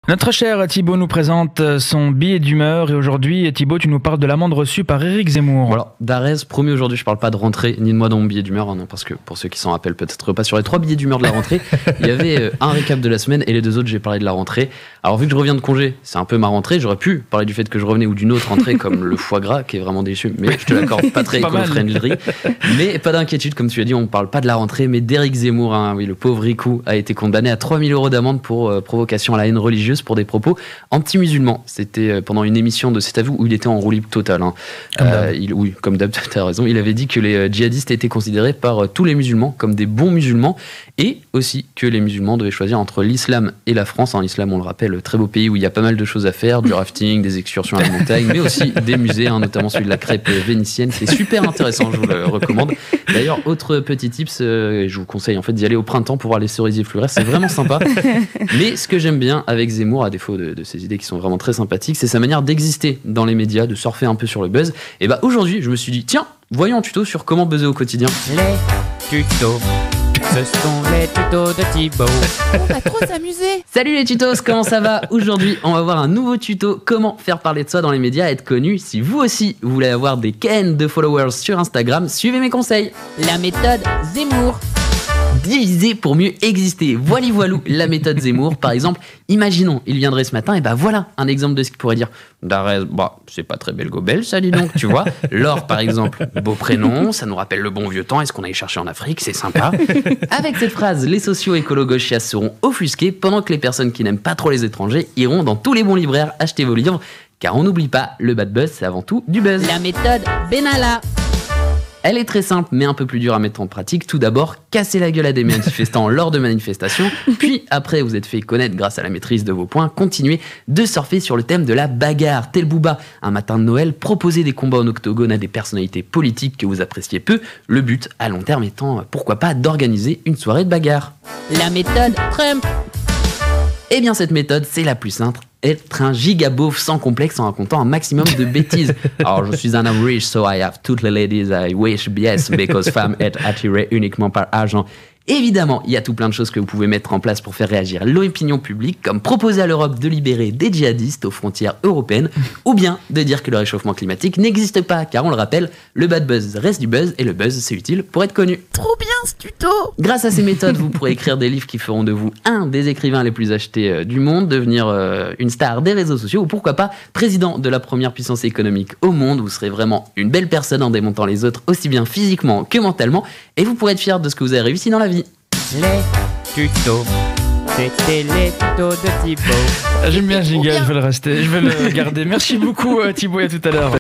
Notre cher Thibaut nous présente son billet d'humeur et aujourd'hui, Thibaut, tu nous parles de l'amende reçue par Éric Zemmour. Voilà, Darès, promis aujourd'hui, je parle pas de rentrée ni de moi dans mon billet d'humeur, non, parce que pour ceux qui s'en rappellent peut-être pas, sur les 3 billets d'humeur de la rentrée, il y avait un récap de la semaine et les 2 autres, j'ai parlé de la rentrée. Alors vu que je reviens de congé, c'est un peu ma rentrée, j'aurais pu parler du fait que je revenais ou d'une autre rentrée comme le foie gras qui est vraiment délicieux, mais je te l'accorde, pas très éco-friendly. Mais pas d'inquiétude, comme tu as dit, on parle pas de la rentrée, mais d'Éric Zemmour, hein. Oui, le pauvre Ricou a été condamné à 3 000 € d'amende pour provocation à la haine religieuse pour des propos anti-musulmans. C'était pendant une émission de C'est à vous où il était en roue libre totale. Hein. Oui, comme d'hab, tu as raison. Il avait dit que les djihadistes étaient considérés par tous les musulmans comme des bons musulmans et aussi que les musulmans devaient choisir entre l'islam et la France. L'islam, on le rappelle, très beau pays où il y a pas mal de choses à faire, du rafting, des excursions à la montagne, mais aussi des musées, notamment celui de la crêpe vénitienne. C'est super intéressant, je vous le recommande. D'ailleurs, autre petit tips, je vous conseille en fait d'y aller au printemps pour voir les cerisiers fleurir. C'est vraiment sympa. Mais ce que j'aime bien avec Zemmour, à défaut de ses idées qui sont vraiment très sympathiques, c'est sa manière d'exister dans les médias, de surfer un peu sur le buzz. Et bah aujourd'hui, je me suis dit, tiens, voyons un tuto sur comment buzzer au quotidien. Les tutos, ce sont les tutos de Thibaut. On va trop s'amuser. Salut les tutos, comment ça va? Aujourd'hui, on va voir un nouveau tuto, comment faire parler de soi dans les médias et être connu. Si vous aussi, vous voulez avoir des cairns de followers sur Instagram, suivez mes conseils. La méthode Zemmour. Diviser pour mieux exister. Voilou, la méthode Zemmour. Par exemple, imaginons, il viendrait ce matin, et bah voilà un exemple de ce qu'il pourrait dire. Darès, bah, c'est pas très belgo-belge, ça dis donc, tu vois. Laure, par exemple, beau prénom, ça nous rappelle le bon vieux temps, est-ce qu'on aille chercher en Afrique, c'est sympa. Avec cette phrase, les socio-écolo-gauchias seront offusqués, pendant que les personnes qui n'aiment pas trop les étrangers iront dans tous les bons libraires acheter vos livres, car on n'oublie pas, le bad buzz, c'est avant tout du buzz. La méthode Benalla. Elle est très simple, mais un peu plus dure à mettre en pratique. Tout d'abord, casser la gueule à des manifestants lors de manifestations. Puis, après vous êtes fait connaître grâce à la maîtrise de vos points, continuez de surfer sur le thème de la bagarre. Tel Booba, un matin de Noël, proposez des combats en octogone à des personnalités politiques que vous appréciez peu. Le but, à long terme, étant, pourquoi pas, d'organiser une soirée de bagarre. La méthode Trump. Eh bien, cette méthode, c'est la plus simple. Être un gigabeauf sans complexe en racontant un maximum de bêtises. Alors, je suis un homme riche, so I have toutes les ladies I wish, yes, because femme est attirée uniquement par argent. Évidemment, il y a tout plein de choses que vous pouvez mettre en place pour faire réagir l'opinion publique, comme proposer à l'Europe de libérer des djihadistes aux frontières européennes, ou bien de dire que le réchauffement climatique n'existe pas, car on le rappelle, le bad buzz reste du buzz, et le buzz, c'est utile pour être connu. Trop bien ce tuto. Grâce à ces méthodes, vous pourrez écrire des livres qui feront de vous un des écrivains les plus achetés du monde, devenir une star des réseaux sociaux, ou pourquoi pas président de la première puissance économique au monde. Vous serez vraiment une belle personne en démontant les autres, aussi bien physiquement que mentalement, et vous pourrez être fier de ce que vous avez réussi dans la vie. Les tutos, c'était les tutos de Thibaut. J'aime bien le jingle, je vais le rester, je vais le garder. Merci beaucoup Thibaut et à tout à l'heure.